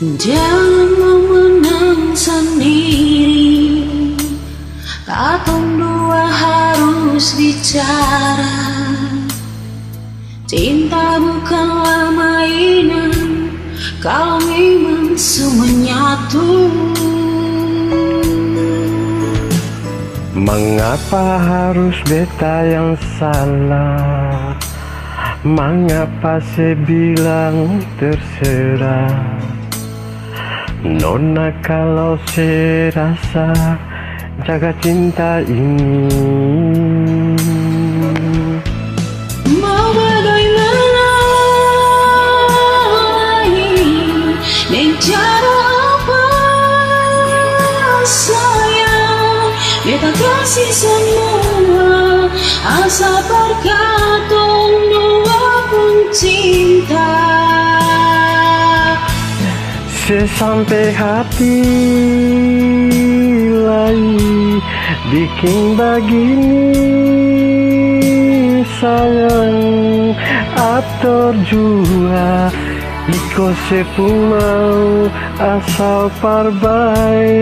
Jangan memenang sendiri, katong dua harus bicara. Cinta bukanlah mainan, kalau memang semuanya tuh. Mengapa harus beta yang salah? Mengapa saya bilang terserah? Nona kalau saya rasa jaga cinta ini. Mau bagaimana lagi, dan cara apa sayang? Beta kasih semua, asal berkatong dua pun cinta. Sesampai hati lagi bikin begini sayang, atur jua iko sepung mau asal parbaik.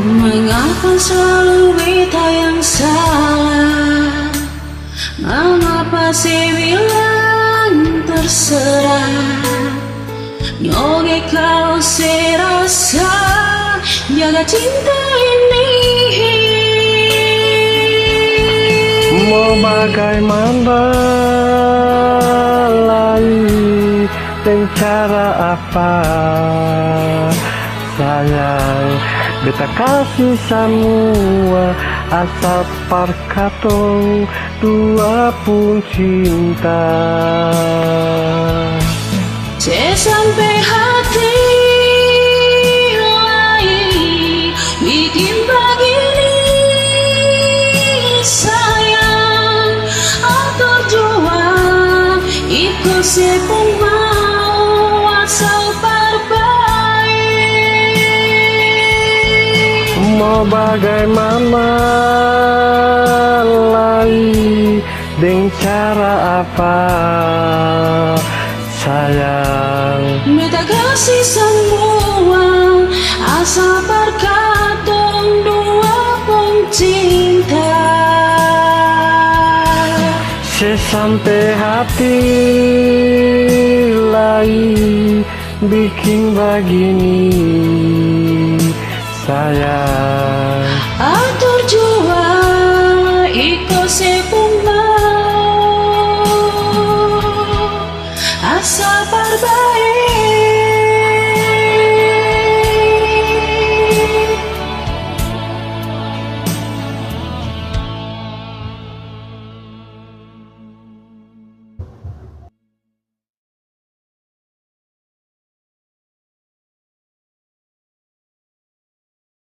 Mengapa selalu beta yang salah? Mengapa saya bilang terserah? Nyoge kalau saya rasa jaga cinta ini. Mau bagaimana lagi dan cara apa sayang? Beta kasih semua asal parkatong dua pun cinta. Sampai hati lain bikin begini sayang, atau jua ikut sepung mau asal Mau bagaimana lagi dengan cara apa sayang? Beta kasih semua asal berkatong dua pun cinta. Sesampai hati lagi bikin begini sayang, Atur jua iko sepung mau asa parbaik.